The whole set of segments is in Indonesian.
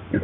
Yeah,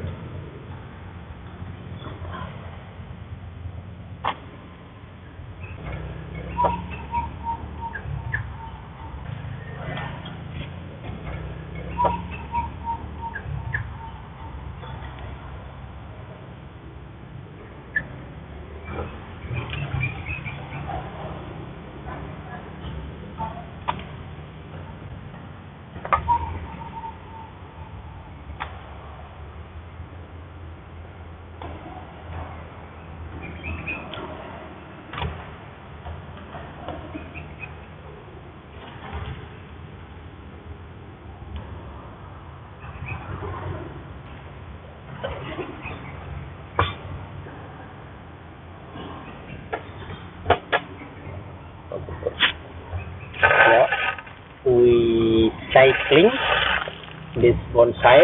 we cycling this bonsai.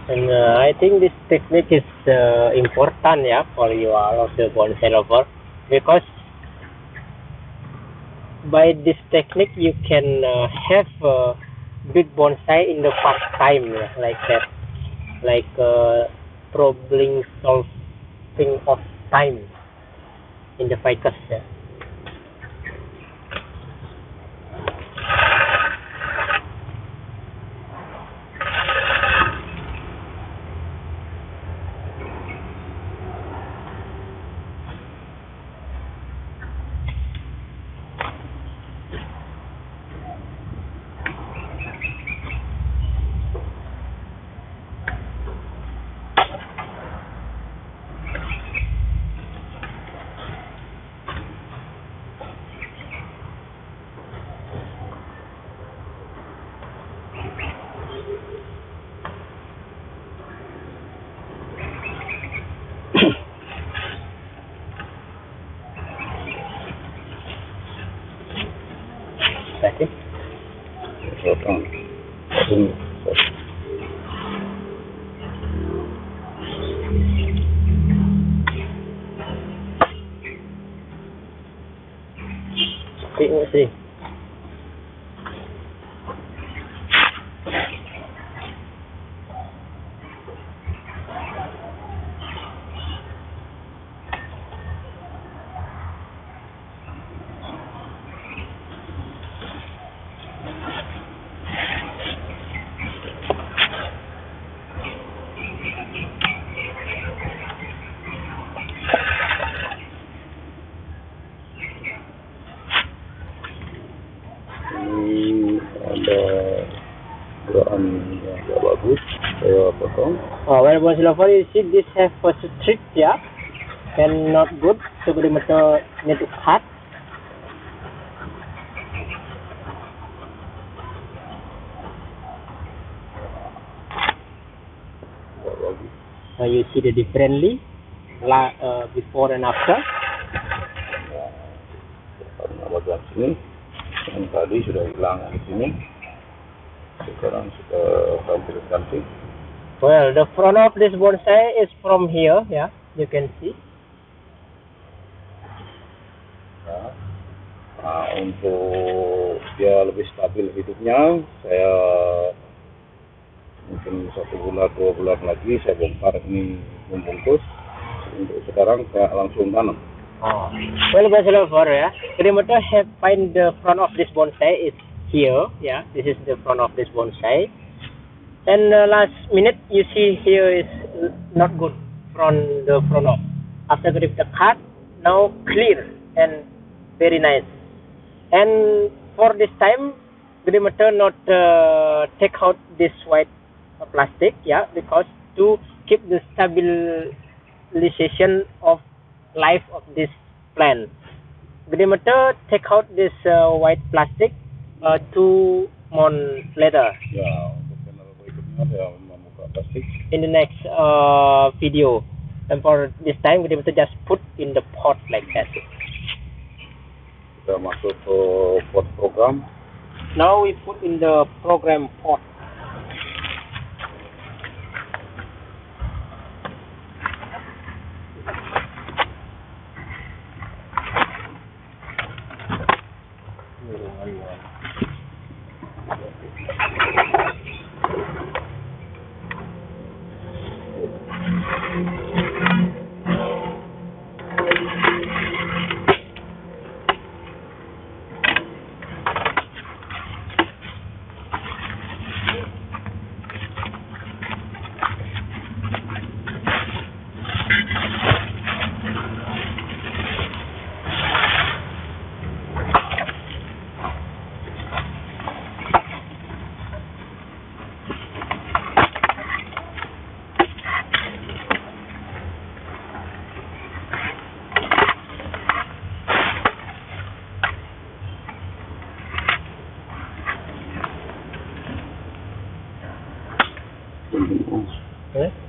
And I think this technique is important, yeah, for you all of the bonsai lover, because by this technique you can have big bonsai in the fast time, yeah, like that, like problem solving of time in the ficus. Yeah. Second. See. Ada gerakan yang agak bagus, saya potong. Well, bonsai lover, you see this have a strict, yeah, and not good, so Gede Merta need to cut. You see the differently before and after. Karena bagian sini yang tadi sudah hilang di sini, sekarang sudah hampir cantik. Well, the front of this bonsai is from here, yeah, you can see. Nah, untuk dia lebih stabil hidupnya, saya mungkin 1 bulan 2 bulan lagi saya bongkar ini membungkus. Untuk sekarang saya langsung tanam. Well, bonsai lover, yeah, Gede Merta have find the front of this bonsai is here, yeah. This is the front of this bonsai. And last minute you see here is not good from the front of. After Gede Merta cut, now clear and very nice. And for this time, Gede Merta not take out this white plastic, yeah, because to keep the stabilization of life of this plant. Gede Merta take out this white plastic 2 months later. Ya, untuk channel berikutnya saya membuka plastik. In the next video, and for this time Gede Merta just put in the pot like that. Kita masuk ke pot program. Now we put in the program pot.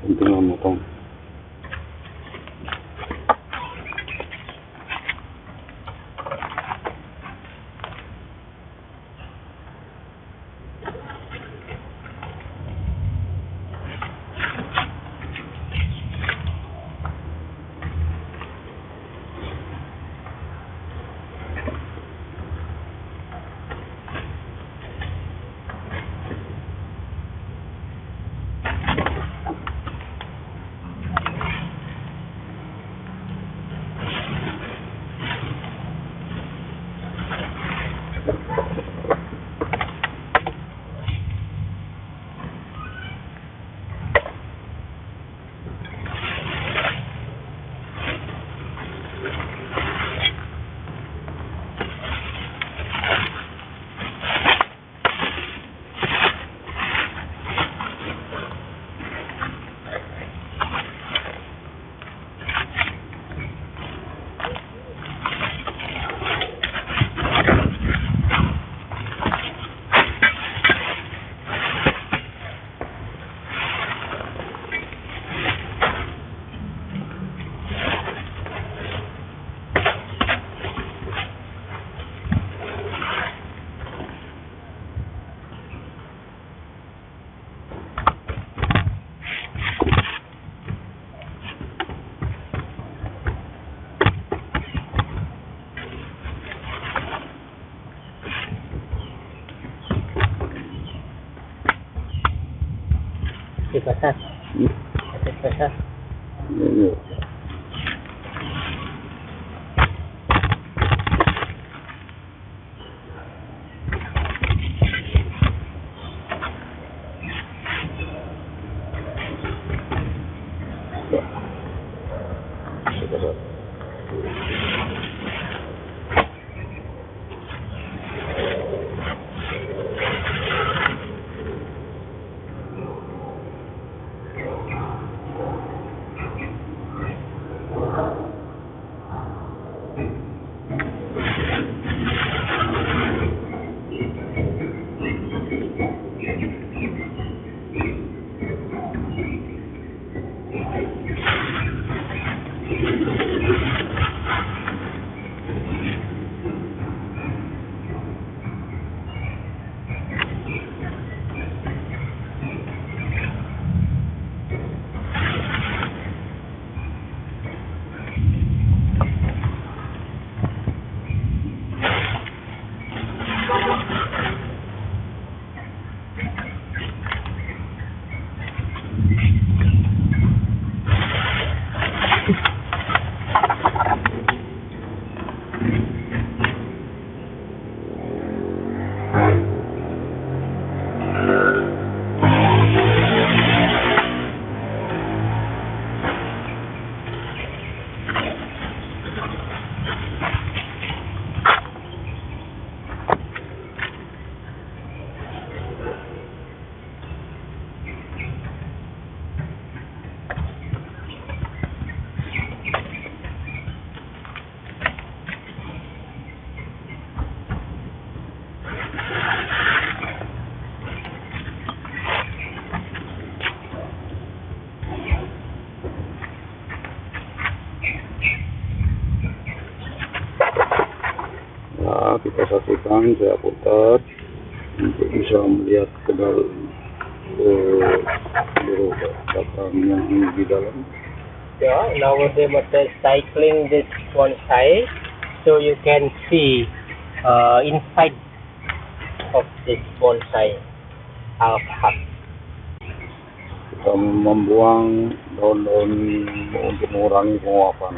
Penting memotong. Basah. Basah. Ini. pastikan saya putar untuk bisa melihat ke dalam seluruh batang yang di dalam. Yeah, now they must cycling this bonsai, so you can see inside of this bonsai half. Kita membuang daun-daun untuk mengurangi penguapan.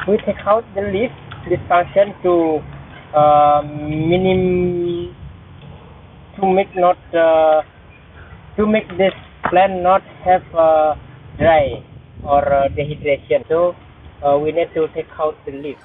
We take out the leaf, this function to to make this plant not have dry or dehydration. So we need to take out the leaf.